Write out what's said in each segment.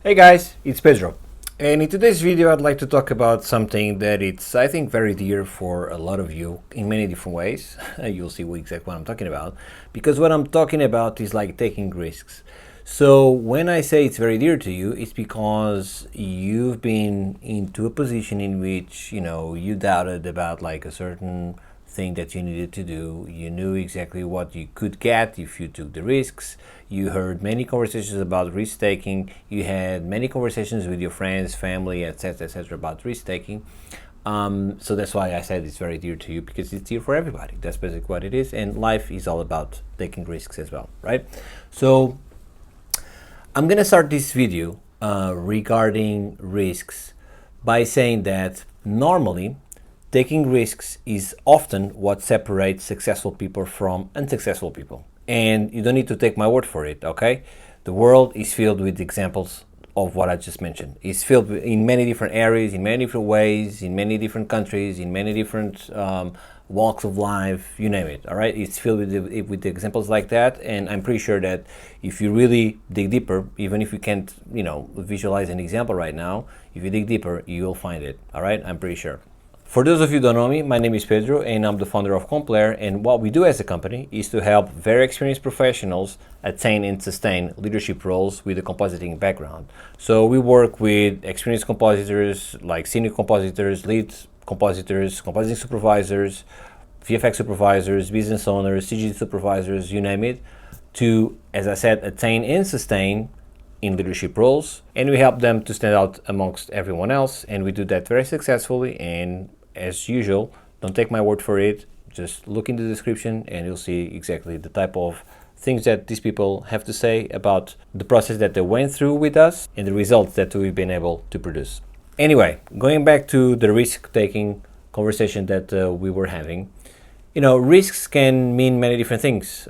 Hey guys, it's Pedro, and in today's video I'd like to talk about something that it's I think very dear for a lot of you in many different ways. You'll see exactly what I'm talking about, because what I'm talking about is like taking risks. So when I say it's very dear to you, it's because you've been into a position in which you doubted about like a certain thing that you needed to do. You knew exactly what you could get if you took the risks. You heard many conversations about risk taking. You had many conversations with your friends, family, etc., about risk taking. So that's why I said it's very dear to you, because it's dear for everybody. That's basically what it is, and life is all about taking risks as well, right? So I'm gonna start this video regarding risks by saying that normally taking risks is often what separates successful people from unsuccessful people. And you don't need to take my word for it, okay? The world is filled with examples of what I just mentioned. It's filled in many different areas, in many different ways, in many different countries, in many different walks of life, you name it, all right? It's filled with examples like that, and I'm pretty sure that if you really dig deeper, even if you can't, visualize an example right now, if you dig deeper, you'll find it, all right? I'm pretty sure. For those of you who don't know me, my name is Pedro and I'm the founder of Compair, and what we do as a company is to help very experienced professionals attain and sustain leadership roles with a compositing background. So we work with experienced compositors like senior compositors, lead compositors, compositing supervisors, VFX supervisors, business owners, CG supervisors, you name it, to, as I said, attain and sustain in leadership roles, and we help them to stand out amongst everyone else, and we do that very successfully. And as usual, don't take my word for it, just look in the description and you'll see exactly the type of things that these people have to say about the process that they went through with us and the results that we've been able to produce. Anyway, going back to the risk-taking conversation that we were having, risks can mean many different things.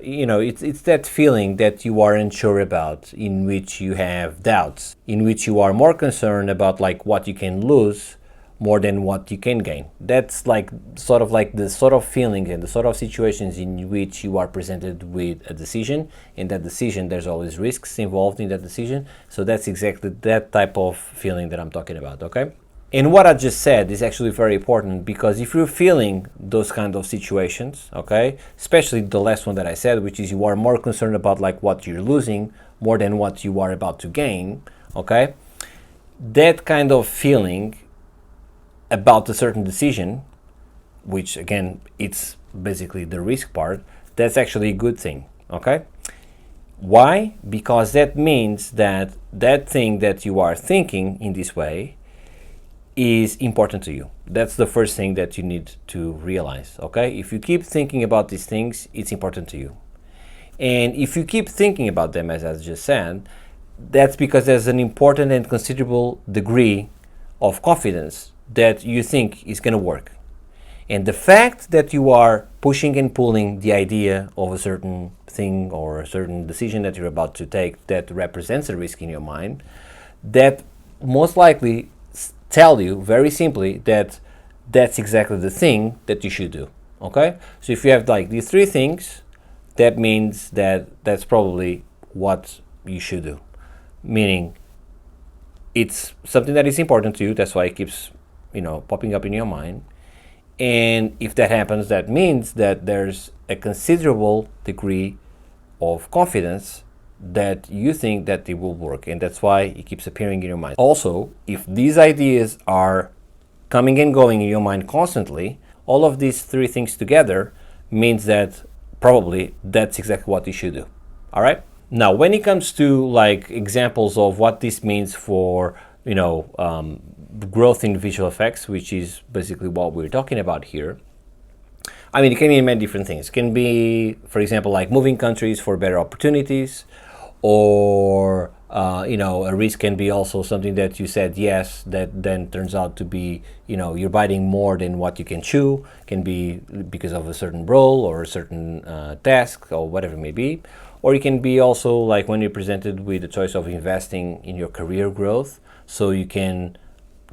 It's that feeling that you are unsure about, in which you have doubts, in which you are more concerned about like what you can lose more than what you can gain. That's like sort of like the sort of feeling and the sort of situations in which you are presented with a decision. In that decision, there's always risks involved in that decision. So that's exactly that type of feeling that I'm talking about, okay? And what I just said is actually very important, because if you're feeling those kind of situations, okay, especially the last one that I said, which is you are more concerned about like what you're losing more than what you are about to gain, okay, that kind of feeling about a certain decision, which again, it's basically the risk part, that's actually a good thing, okay? Why? Because that means that that thing that you are thinking in this way is important to you. That's the first thing that you need to realize, okay? If you keep thinking about these things, it's important to you. And if you keep thinking about them, as I just said, that's because there's an important and considerable degree of confidence that you think is going to work. And the fact that you are pushing and pulling the idea of a certain thing or a certain decision that you're about to take that represents a risk in your mind, that most likely tell you very simply that that's exactly the thing that you should do, okay? So if you have like these three things, that means that that's probably what you should do. Meaning it's something that is important to you, that's why it keeps popping up in your mind. And if that happens, that means that there's a considerable degree of confidence that you think that it will work, and that's why it keeps appearing in your mind. Also, if these ideas are coming and going in your mind constantly, all of these three things together means that probably that's exactly what you should do. All right? Now, when it comes to like examples of what this means for growth in visual effects, which is basically what we're talking about here, I mean, it can mean many different things. It can be, for example, like moving countries for better opportunities, or a risk can be also something that you said yes, that then turns out to be, you're biting more than what you can chew. Can be because of a certain role or a certain task or whatever it may be. Or it can be also like when you're presented with the choice of investing in your career growth, so you can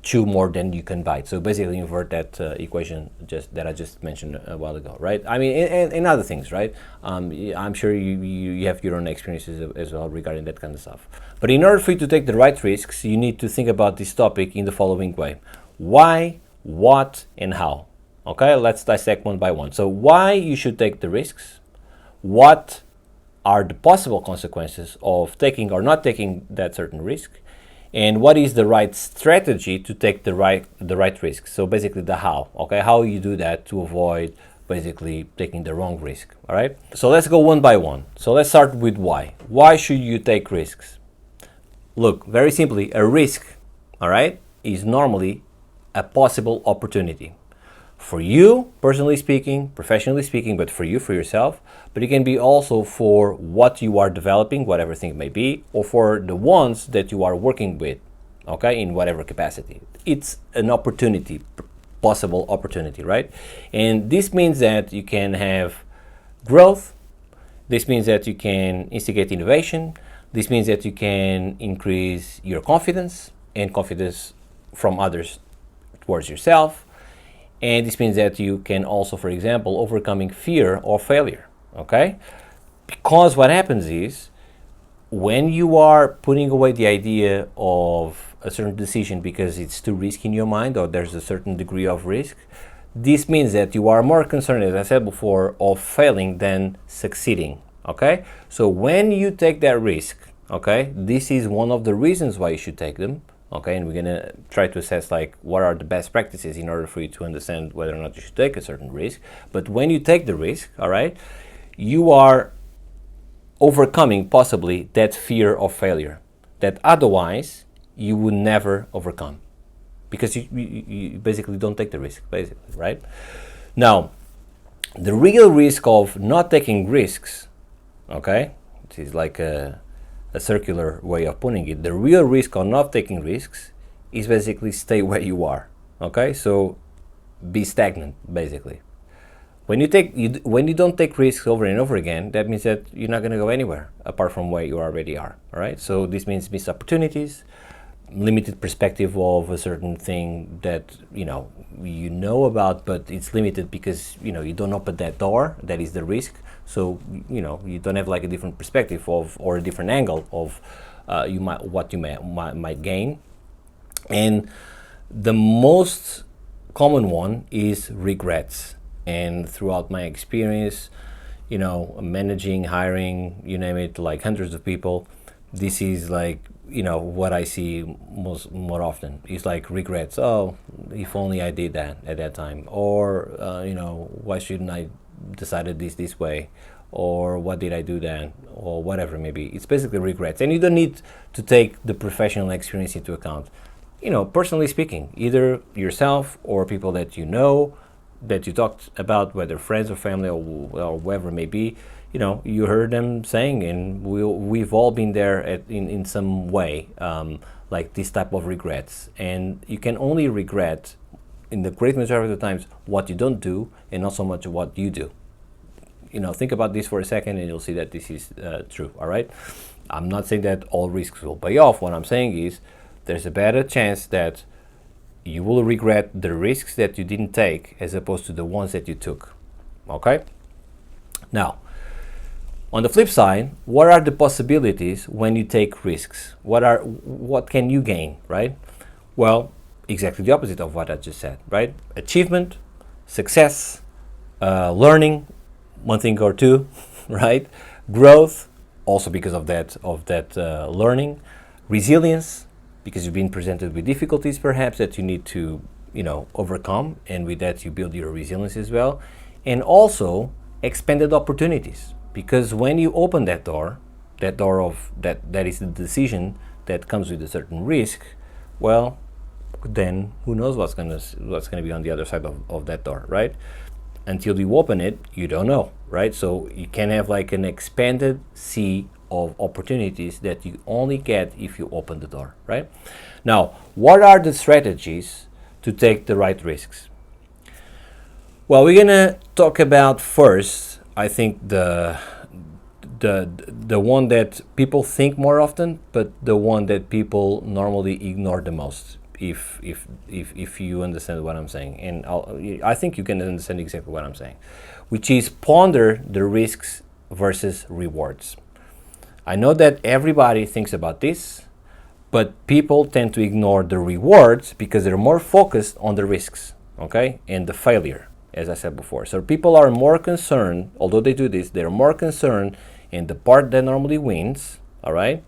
chew more than you can bite. So basically invert that equation that I just mentioned a while ago, right? I mean, and other things, right? I'm sure you have your own experiences as well regarding that kind of stuff. But in order for you to take the right risks, you need to think about this topic in the following way: why, what, and how. Okay, let's dissect one by one. So why you should take the risks, what are the possible consequences of taking or not taking that certain risk, and what is the right strategy to take the right risk. So basically the how, okay, how you do that to avoid basically taking the wrong risk. All right, so let's go one by one. So let's start with why should you take risks? Look, very simply, a risk, all right, is normally a possible opportunity for you, personally speaking, professionally speaking, but for you, for yourself. But it can be also for what you are developing, whatever thing it may be, or for the ones that you are working with, okay, in whatever capacity. It's an opportunity, possible opportunity, right? And this means that you can have growth. This means that you can instigate innovation. This means that you can increase your confidence and confidence from others towards yourself. And this means that you can also, for example, overcoming fear or failure, okay? Because what happens is, when you are putting away the idea of a certain decision because it's too risky in your mind, or there's a certain degree of risk, this means that you are more concerned, as I said before, of failing than succeeding, okay? So when you take that risk, okay, this is one of the reasons why you should take them. Okay, and we're gonna try to assess like what are the best practices in order for you to understand whether or not you should take a certain risk. But when you take the risk, all right, you are overcoming possibly that fear of failure that otherwise you would never overcome, because you basically don't take the risk, basically, right? Now, the real risk of not taking risks, okay, it is like a circular way of putting it. The real risk of not taking risks is basically stay where you are. Okay, so be stagnant, basically. When you don't take risks over and over again, that means that you're not going to go anywhere apart from where you already are. All right, so this means missed opportunities, limited perspective of a certain thing that you know about, but it's limited because you don't open that door. That is the risk. So you don't have like a different perspective of, or a different angle of what you might gain. And the most common one is regrets. And throughout my experience, managing, hiring, you name it, like hundreds of people, this is like what I see more often is like regrets. Oh, if only I did that at that time, or why shouldn't I decided this way, or what did I do then, or whatever maybe. It's basically regrets, and you don't need to take the professional experience into account. Personally speaking, either yourself or people that that you talked about, whether friends or family or whoever it may be, you heard them saying, and we've all been there in some way, like this type of regrets. And you can only regret, in the great majority of the times, what you don't do, and not so much what you do. Think about this for a second, and you'll see that this is true. All right, I'm not saying that all risks will pay off. What I'm saying is there's a better chance that you will regret the risks that you didn't take as opposed to the ones that you took. Okay. Now, on the flip side, what are the possibilities when you take risks? What can you gain, right? Well, exactly the opposite of what I just said, right? Achievement, success, learning, one thing or two, right? Growth, also because of that learning, resilience, because you've been presented with difficulties perhaps that you need to overcome, and with that you build your resilience as well, and also expanded opportunities. Because when you open that door of that is the decision that comes with a certain risk, well, then who knows what's gonna be on the other side of that door, right? Until you open it, you don't know, right? So you can have like an expanded sea of opportunities that you only get if you open the door, right? Now, what are the strategies to take the right risks? Well, we're gonna talk about first, I think the one that people think more often, but the one that people normally ignore the most, if you understand what I'm saying, and I think you can understand exactly what I'm saying, which is ponder the risks versus rewards. I know that everybody thinks about this, but people tend to ignore the rewards because they're more focused on the risks, okay, and the failure, as I said before. So people are more concerned, although they do this, they're more concerned in the part that normally wins, all right,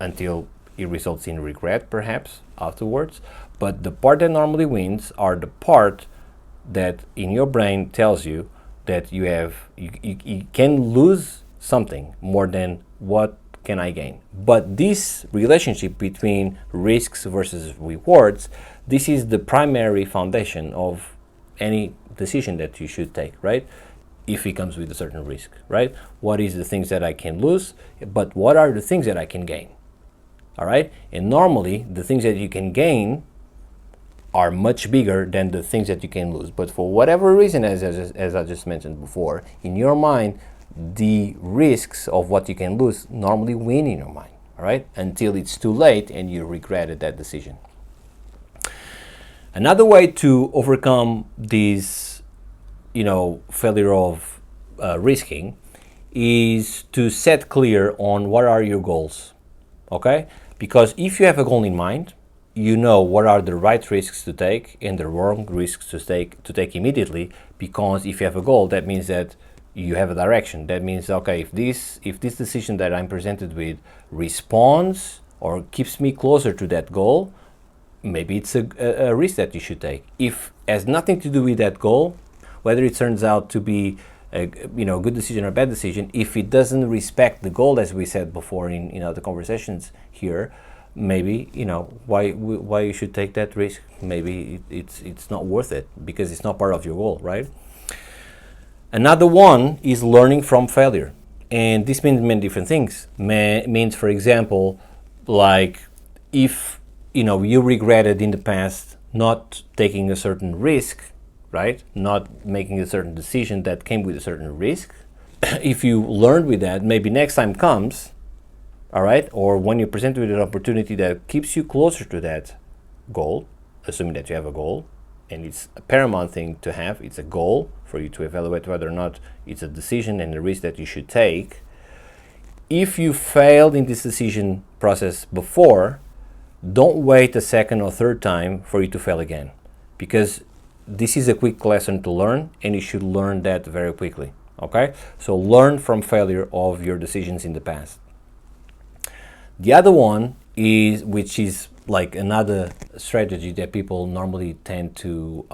until it results in regret perhaps afterwards. But the part that normally wins are the part that in your brain tells you that you can lose something more than what can I gain. But this relationship between risks versus rewards, this is the primary foundation of any decision that you should take, right? If it comes with a certain risk, right? What is the things that I can lose, but what are the things that I can gain? All right? And normally the things that you can gain are much bigger than the things that you can lose. But for whatever reason, as I just mentioned before, in your mind, the risks of what you can lose normally win in your mind, all right? Until it's too late and you regretted that decision. Another way to overcome this, failure of risking is to set clear on what are your goals, okay? Because if you have a goal in mind, you know what are the right risks to take and the wrong risks to take immediately. Because if you have a goal, that means that you have a direction. That means, okay, if this decision that I'm presented with responds or keeps me closer to that goal, maybe it's a risk that you should take. If it has nothing to do with that goal, whether it turns out to be a good decision or bad decision, if it doesn't respect the goal, as we said before in the conversations here, maybe why you should take that risk. Maybe it's not worth it because it's not part of your goal, right? Another one is learning from failure, and this means many different things. Means, for example, like if you regretted in the past not taking a certain risk, right? Not making a certain decision that came with a certain risk. If you learned with that, maybe next time comes, all right, or when you're presented with an opportunity that keeps you closer to that goal, assuming that you have a goal, and it's a paramount thing to have, it's a goal for you to evaluate whether or not it's a decision and a risk that you should take. If you failed in this decision process before, don't wait a second or third time for you to fail again, because this is a quick lesson to learn and you should learn that very quickly, okay? So learn from failure of your decisions in the past. The other one is, which is like another strategy that people normally tend to,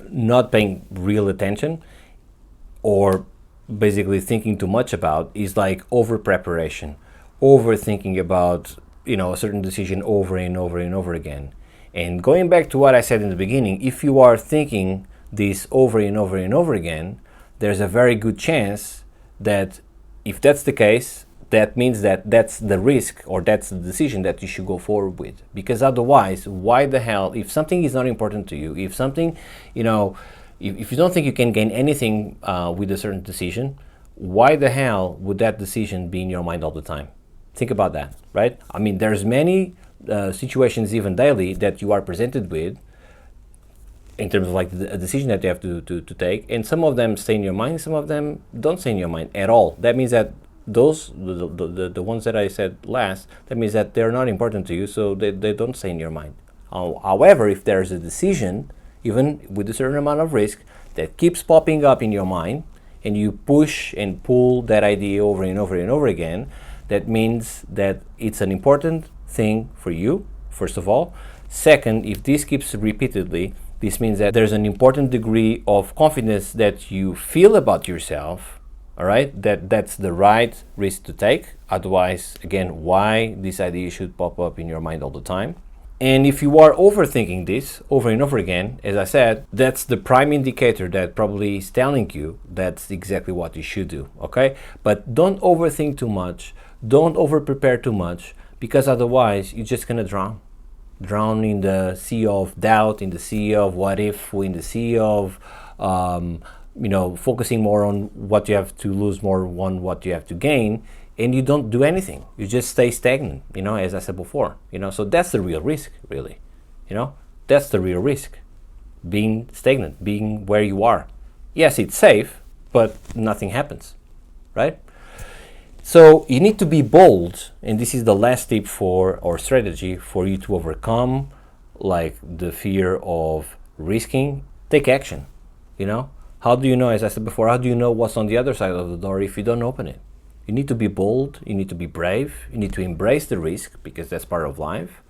not paying real attention or basically thinking too much about, is like over preparation, overthinking about, a certain decision over and over and over again. And going back to what I said in the beginning, if you are thinking this over and over and over again, there's a very good chance that if that's the case, that means that that's the risk or that's the decision that you should go forward with. Because otherwise, why the hell, if something is not important to you, if something, if you don't think you can gain anything with a certain decision, why the hell would that decision be in your mind all the time? Think about that, right? I mean, there's many situations even daily that you are presented with in terms of like a decision that you have to take, and some of them stay in your mind, some of them don't stay in your mind at all. That means that those, the ones that I said last, that means that they're not important to you, so they don't stay in your mind. However, if there's a decision, even with a certain amount of risk, that keeps popping up in your mind, and you push and pull that idea over and over and over again, that means that it's an important thing for you, first of all. Second, if this keeps repeatedly, this means that there's an important degree of confidence that you feel about yourself, all right, that's the right risk to take. Otherwise, again, why this idea should pop up in your mind all the time. And if you are overthinking this over and over again, as I said, that's the prime indicator that probably is telling you that's exactly what you should do, okay? But don't overthink too much, don't over-prepare too much, because otherwise you're just gonna drown in the sea of doubt, in the sea of what if, in the sea of focusing more on what you have to lose, more on what you have to gain, and you don't do anything. You just stay stagnant, as I said before, so that's the real risk, really. That's the real risk, being stagnant, being where you are. Yes, it's safe, but nothing happens, right? So you need to be bold, and this is the last tip for or strategy for you to overcome like the fear of risking. Take action. How do you know, as I said before, how do you know what's on the other side of the door if you don't open it? You need to be bold, you need to be brave, you need to embrace the risk because that's part of life.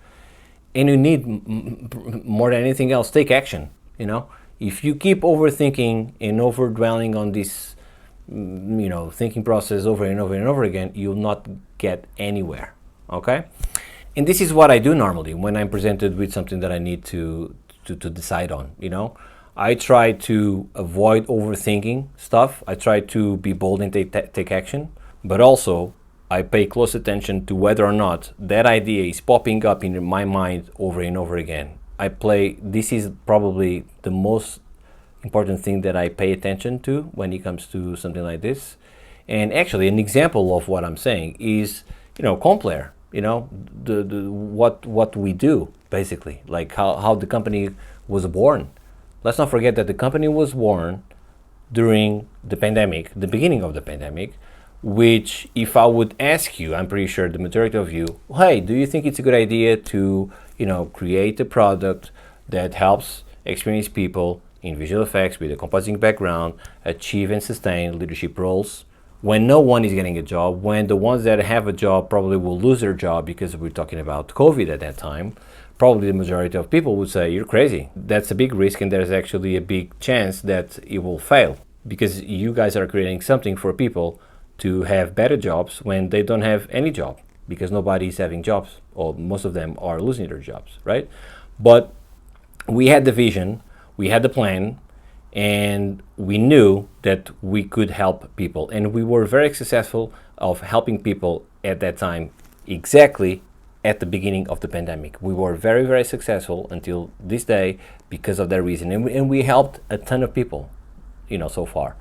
And you need, more than anything else, take action. If you keep overthinking and over dwelling on this thinking process over and over and over again, you'll not get anywhere. Okay? And this is what I do normally when I'm presented with something that I need to decide on. I try to avoid overthinking stuff. I try to be bold and take action, but also I pay close attention to whether or not that idea is popping up in my mind over and over again. This is probably the most important thing that I pay attention to when it comes to something like this. And actually, an example of what I'm saying is, Compair, what we do, basically, like how the company was born. Let's not forget that the company was born during the pandemic, the beginning of the pandemic, which if I would ask you, I'm pretty sure the majority of you, hey, do you think it's a good idea to, create a product that helps experienced people in visual effects with a compositing background achieve and sustain leadership roles when no one is getting a job, when the ones that have a job probably will lose their job because we're talking about COVID at that time? Probably the majority of people would say, you're crazy. That's a big risk, and there's actually a big chance that it will fail because you guys are creating something for people to have better jobs when they don't have any job because nobody is having jobs, or most of them are losing their jobs, right? But we had the vision, we had the plan, and we knew that we could help people. And we were very successful of helping people at that time, exactly at the beginning of the pandemic. We were very, very successful until this day because of that reason. And we helped a ton of people, so far.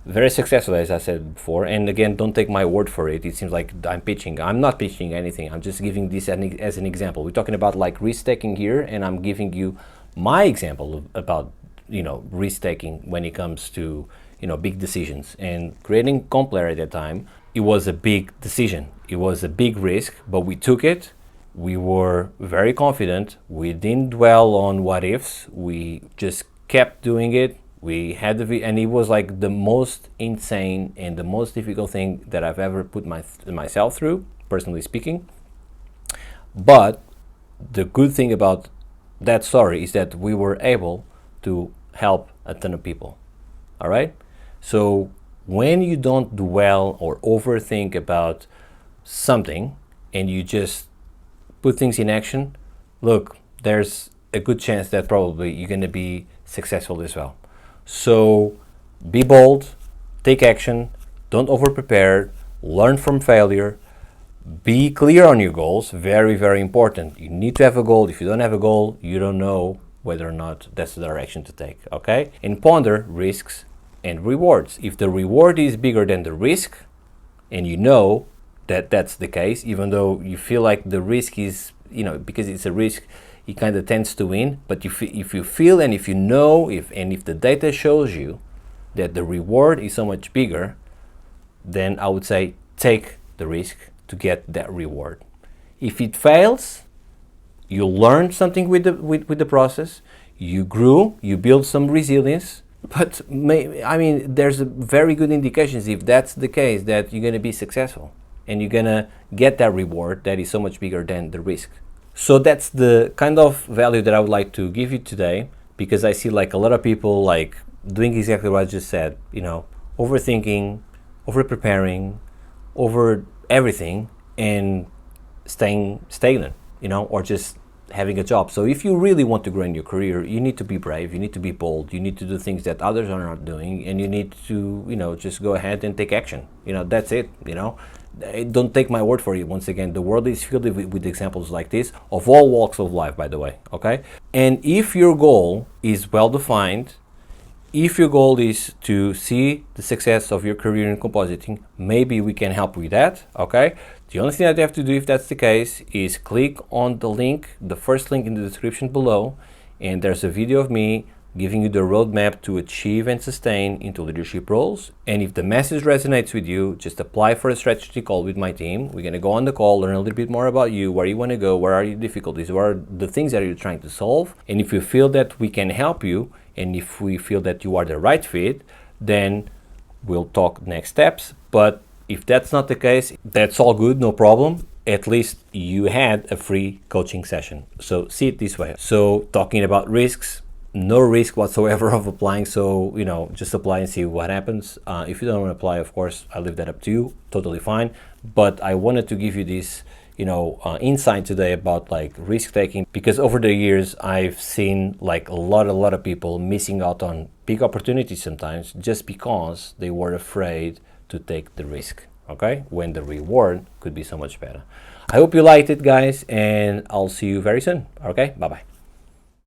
Very successful, as I said before. And again, don't take my word for it. It seems like I'm pitching. I'm not pitching anything. I'm just giving this as an example. We're talking about like risk-taking here, and I'm giving you my example about, risk-taking when it comes to, big decisions. And creating Compair at that time, it was a big decision. It was a big risk, but we took it. We were very confident. We didn't dwell on what ifs. We just kept doing it. We had and it was like the most insane and the most difficult thing that I've ever put myself through, personally speaking. But the good thing about that story is that we were able to help a ton of people. All right? So when you don't dwell or overthink about something and you just put things in action, look, there's a good chance that probably you're going to be successful as well. So be bold, take action, don't over-prepare, learn from failure, be clear on your goals, very, very important. You need to have a goal. If you don't have a goal, you don't know whether or not that's the direction to take, okay? And ponder risks and rewards. If the reward is bigger than the risk, and you know that that's the case, even though you feel like the risk is, because it's a risk, it kind of tends to win. But if you feel and if you know, if the data shows you that the reward is so much bigger, then I would say take the risk to get that reward. If it fails, you learn something with the process. You grew, you build some resilience. But there's a very good indications if that's the case that you're going to be successful and you're going to get that reward that is so much bigger than the risk. So that's the kind of value that I would like to give you today, because I see like a lot of people like doing exactly what I just said, overthinking, over preparing, over everything, and staying stagnant, or just having a job. So if you really want to grow in your career, you need to be brave, you need to be bold, you need to do things that others are not doing, and you need to, just go ahead and take action. That's it, Don't take my word for it. Once again, the world is filled with examples like this of all walks of life, by the way, okay? And if your goal is well defined, If your goal is to see the success of your career in compositing, maybe we can help with that, okay? The only thing that you have to do if that's the case is click on the link, the first link in the description below, and there's a video of me giving you the roadmap to achieve and sustain into leadership roles. And if the message resonates with you, just apply for a strategy call with my team. We're going to go on the call, learn a little bit more about you, where you want to go, where are your difficulties, what are the things that you're trying to solve. And if you feel that we can help you, and if we feel that you are the right fit, then we'll talk next steps. But if that's not the case, that's all good, no problem. At least you had a free coaching session. So see it this way. So talking about risks, no risk whatsoever of applying. So, just apply and see what happens. If you don't want to apply, of course, I leave that up to you. Totally fine. But I wanted to give you this, insight today about like risk taking, because over the years I've seen like a lot of people missing out on big opportunities sometimes just because they were afraid to take the risk, okay, when the reward could be so much better. I hope you liked it, guys, and I'll see you very soon. Okay, bye bye.